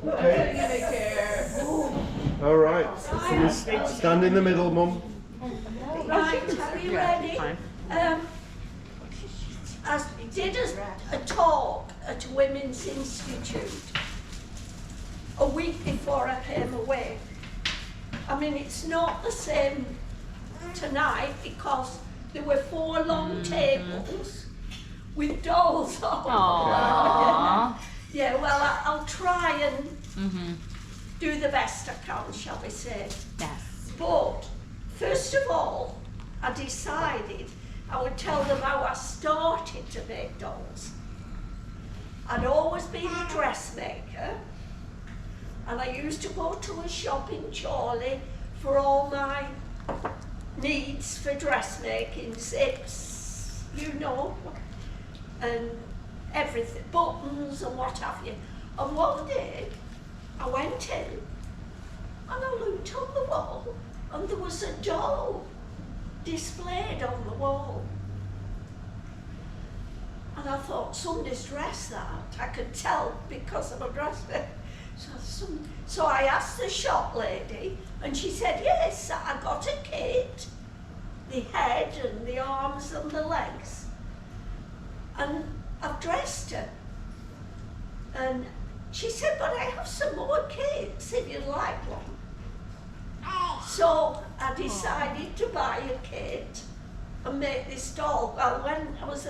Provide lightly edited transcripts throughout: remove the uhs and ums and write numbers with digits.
Okay. All right. So you stand in the middle, Mum. Right, are you ready? I did a talk at a Women's Institute a week before I came away. I mean, it's not the same tonight because there were 4 long tables with dolls on. Aww. Yeah, well, I'll try and do the best I can, shall we say. Yes. But, first of all, I decided I would tell them how I started to make dolls. I'd always been a dressmaker, and I used to go to a shop in Chorley for all my needs for dressmaking, zips, you know, and everything, buttons and what have you. And one day, I went in and I looked on the wall and there was a doll displayed on the wall. And I thought, somebody's dressed that. I could tell because I'm a dressmaker. So I asked the shop lady and she said, yes, I got a kit, the head and the arms and the legs. And I've dressed her. And she said, but I have some more kits if you'd like one. So I decided to buy a kit and make this doll. Well, when I was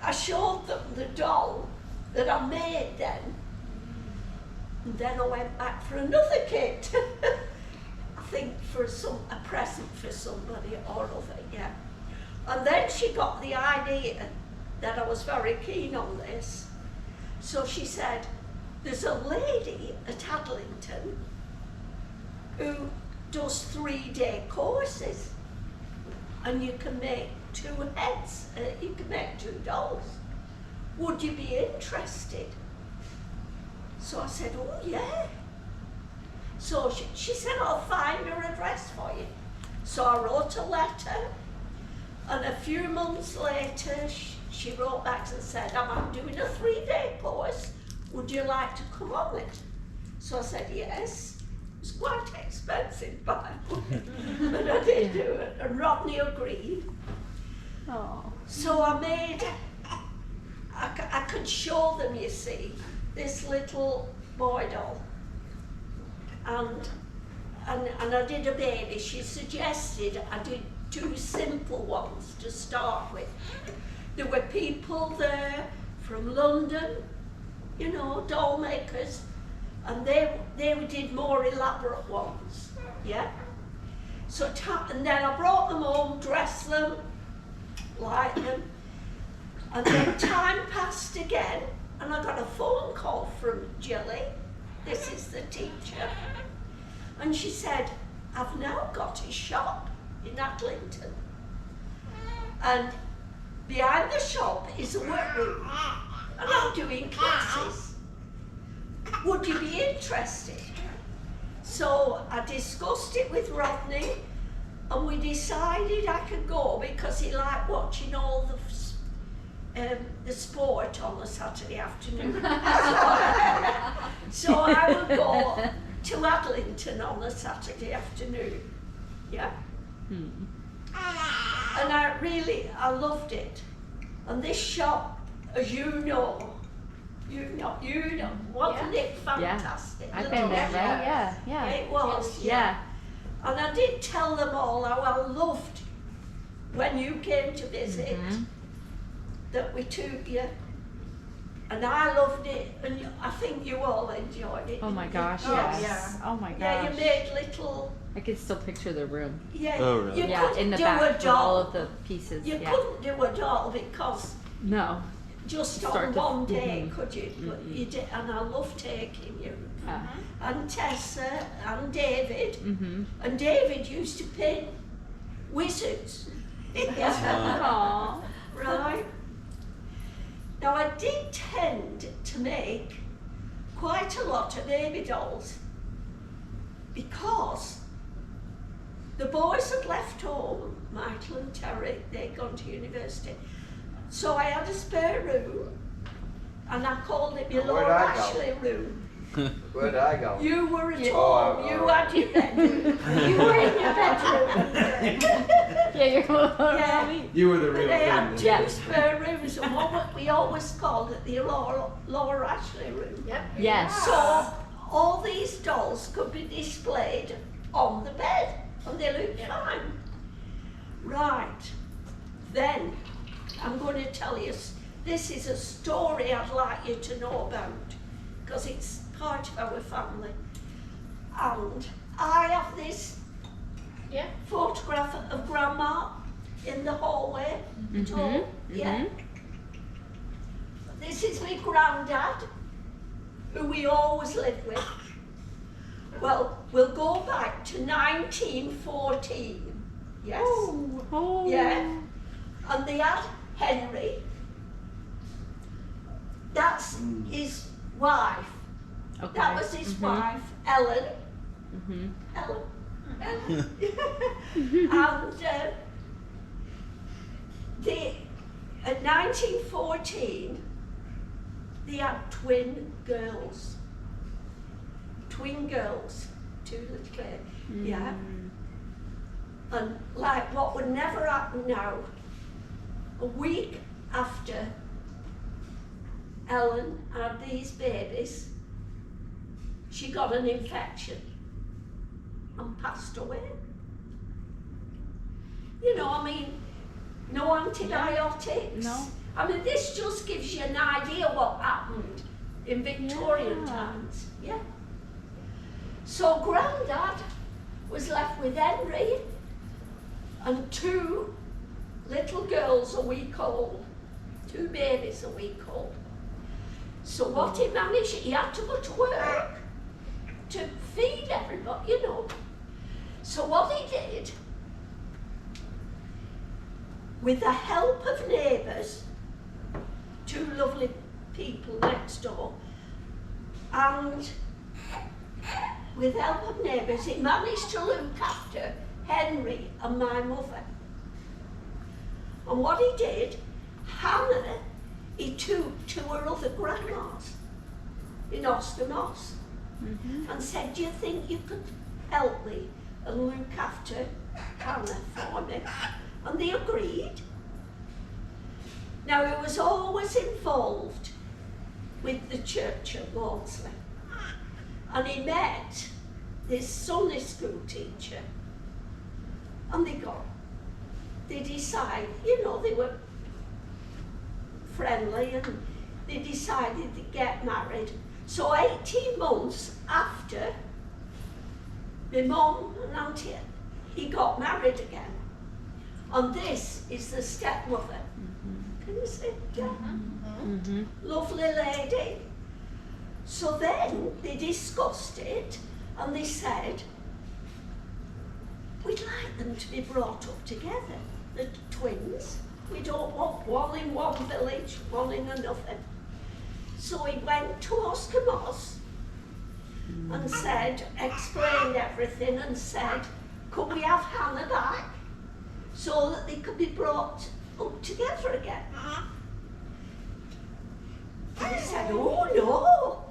I showed them the doll that I made then. And then I went back for another kit. I think for a present for somebody or other, yeah. And then she got the idea that I was very keen on this. So she said, there's a lady at Adlington who does 3-day courses and you can make 2 heads, you can make 2 dolls. Would you be interested? So I said, oh yeah. So she said, I'll find her address for you. So I wrote a letter and a few months later she wrote back and said, I'm doing a 3-day course. Would you like to come on it? So I said, yes. It was quite expensive, but I did do it. And Rodney agreed. Oh. So I made, I could show them, you see, this little boy doll. And I did a baby. She suggested I did 2 simple ones to start with. There were people there from London, you know, doll makers, and they did more elaborate ones, yeah? So, and then I brought them home, dressed them, light them, and then time passed again, and I got a phone call from Jilly, this is the teacher, and she said, I've now got a shop in Adlington, and behind the shop is a workroom, and I'm doing classes. Would you be interested? So I discussed it with Rodney, and we decided I could go because he liked watching all the sport on a Saturday afternoon. So I would go to Adlington on a Saturday afternoon. Yeah. And I loved it. And this shop, as you know, wasn't it fantastic? I've been there, right? Yeah. It was, yeah. And I did tell them all how I loved when you came to visit that we took you. And I loved it, and I think you all enjoyed it. Oh my gosh, yes. yes. Oh my gosh. Yeah, you made little... I can still picture the room. Yeah, oh, really? you Yeah, couldn't in the do back a with doll. all of the pieces. You couldn't do a doll because No. just on one day could you? But you did, and I love taking you. And Tessa and David. And David used to paint wizards. Aww. Right. Now I did tend to make quite a lot of baby dolls because the boys had left home, Michael and Terry, they'd gone to university. So I had a spare room and I called it my Lord Ashley room. Where'd I go? You were at Oh, home. You had your bedroom. You were in your bedroom. Yeah, you're Yeah. You were the real They thing. had two then. spare rooms, and what we always called it the Laura Ashley room. Yep. Yes. So all these dolls could be displayed on the bed, and they looked fine. Right. Then I'm going to tell you. This is a story I'd like you to know about, because it's part of our family. And I have this Yeah. photograph of Grandma in the hallway at home. Yeah. This is my granddad, who we always lived with. Well, we'll go back to 1914. Yes. Oh. Yeah. And they had Henry. That's his wife. Okay. That was his wife, Ellen. Ellen. And at 1914, they had twin girls. Twin girls, two little, yeah. And like what would never happen now, a week after Ellen had these babies, she got an infection and passed away. You know, I mean, no antibiotics. No. I mean, this just gives you an idea what happened in Victorian times. Yeah. So Grandad was left with Henry and two little girls a week old, two babies a week old. So what he managed, he had to go to work to feed everybody, you know. So what he did, with the help of neighbours, two lovely people next door, and with help of neighbours, he managed to look after Henry and my mother. And what he did, Hannah, he took to her other grandmas in Ostermoss and said, do you think you could help me and look after Hannah for me? And they agreed. Now, he was always involved with the church at Maudsley. And he met this Sunday school teacher, and they decided, you know, they were friendly, and they decided to get married. So 18 months after my mum and auntie, he got married again. And this is the stepmother. Can you see? Yeah. Lovely lady. So then they discussed it, and they said, we'd like them to be brought up together, the twins. We don't want one in one village, one in another. So he went to Ostermoss and said, explained everything and said, could we have Hannah back so that they could be brought up together again? And he said, oh no,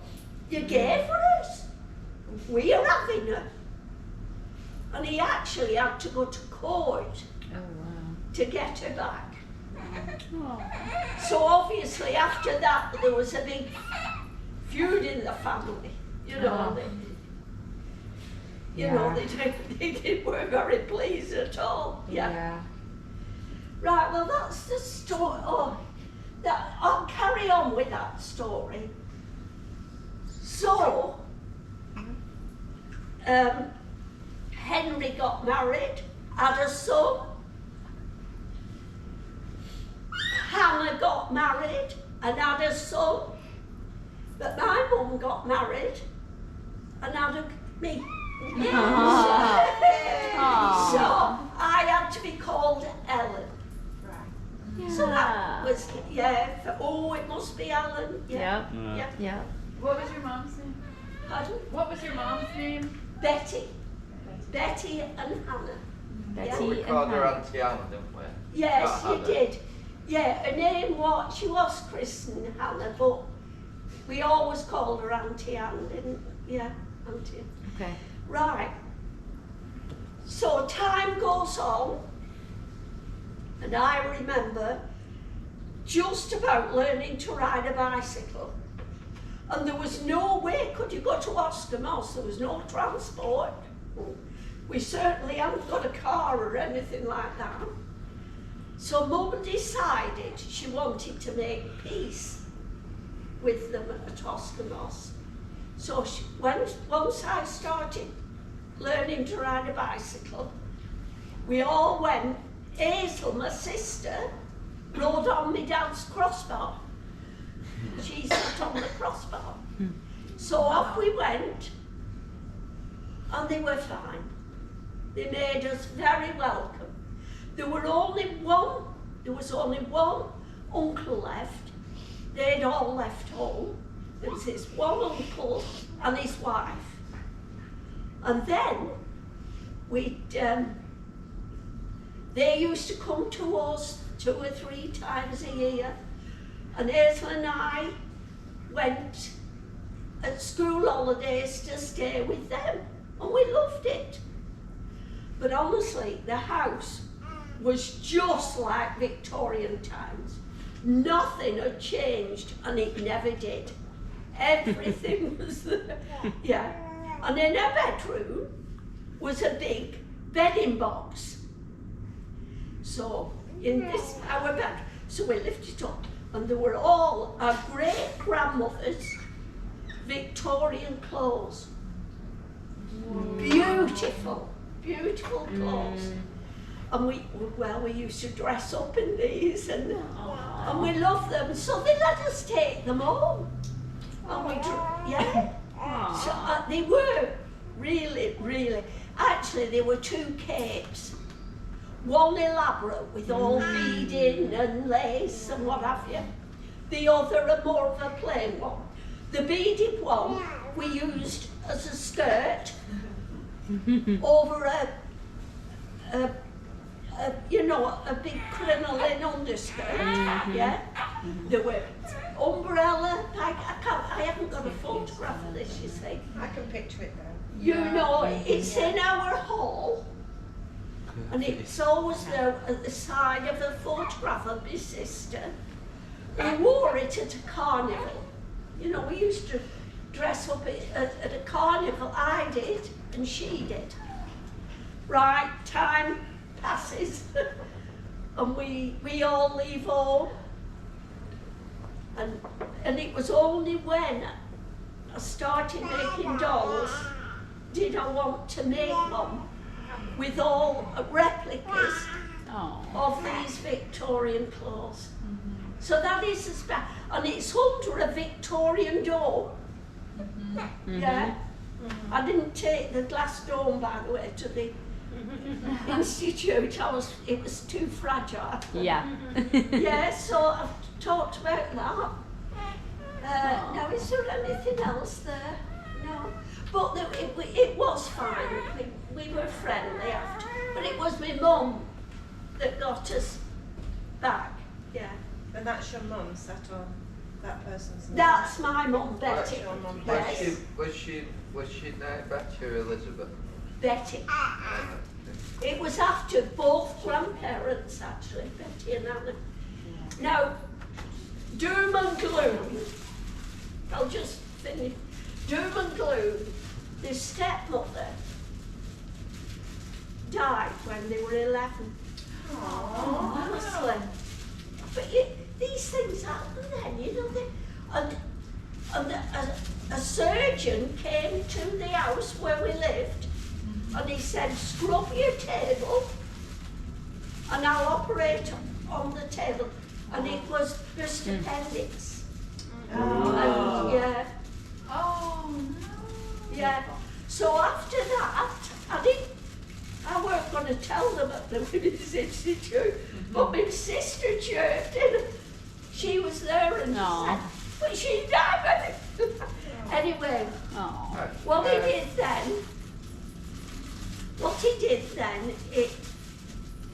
you gave her us. We're having her. And he actually had to go to court to get her back. So obviously after that there was a big feud in the family, you know. You know, they weren't very pleased at all. Yeah. Right, well that's the story. Oh, I'll carry on with that story. So, Henry got married, had a son. Hannah got married and had a son. But my mum got married and had me. Yeah. So I had to be called Ellen. So that was, it must be Ellen. Yeah. What was your mom's name? Pardon? What was your mom's name? Betty. Betty and Hannah. Betty We and called her Hannah. Auntie Anna, didn't we? Yes, Not you Hannah. did. Yeah, her name was, she was christened Hannah, but We always called her Auntie Anne, didn't we? Yeah, Auntie. Okay. Right. So time goes on, and I remember just about learning to ride a bicycle. And there was no way could you go to Oscar Moss, there was no transport. We certainly hadn't got a car or anything like that. So Mum decided she wanted to make peace with them at Oscar Moss. So once I started learning to ride a bicycle, we all went. Hazel, my sister, rode on my dad's crossbar. She sat on the crossbar. So off we went, and they were fine. They made us very welcome. There was only one uncle left. They'd all left home. There was this one uncle and his wife. And then they used to come to us 2 or 3 times a year, and Hazel and I went at school holidays to stay with them, and we loved it. But honestly, the house was just like Victorian times. Nothing had changed, and it never did. Everything was there. Yeah. And in our bedroom was a big bedding box. So in this, our bed, so we lifted it up, and there were all our great grandmother's Victorian clothes. Beautiful, beautiful clothes. And we used to dress up in these, and we loved them. So they let us take them home, and so they were really, really. Actually, there were 2 capes. One elaborate with all beading and lace and what have you. The other a more of a plain one. The beaded one we used as a skirt over a big crinoline underskirt. Yeah. There were umbrella. I haven't got a photograph of this, you see. I can picture it though. You know, it's in our hall. And it's always there at the side of a photograph of my sister, who wore it at a carnival. You know, we used to dress up at a carnival. I did, and she did. Right, time passes, and we all leave home. And it was only when I started making dolls did I want to make one with all replicas of these Victorian clothes. So that is a and it's under a Victorian dome. Yeah. I didn't take the glass dome, by the way, to the institute. It was too fragile. Yeah. Yeah, so I've talked about that. Now, is there anything else there? No. But it was fine. We were friendly after. But it was my mum that got us back. Yeah. And that's your mum sat on that person's name? That's my mum, Betty. That's your mum, Yes. Was she named Betty or Elizabeth? Betty. It was after both grandparents, actually, Betty and Anna. Now, doom and gloom. I'll just finish. Doom and gloom. The stepmother died when they were 11. Honestly. But these things happen then, you know. And a surgeon came to the house where we lived, and he said, scrub your table, and I'll operate on the table. And it was just appendix. And, yeah. Oh, no. Yeah. So after that, I weren't going to tell them at the Women's Institute, but my sister chirped in. She was there and said, but she died. Anyway, what he did then,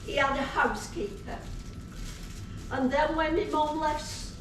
he had a housekeeper. And then when my mum left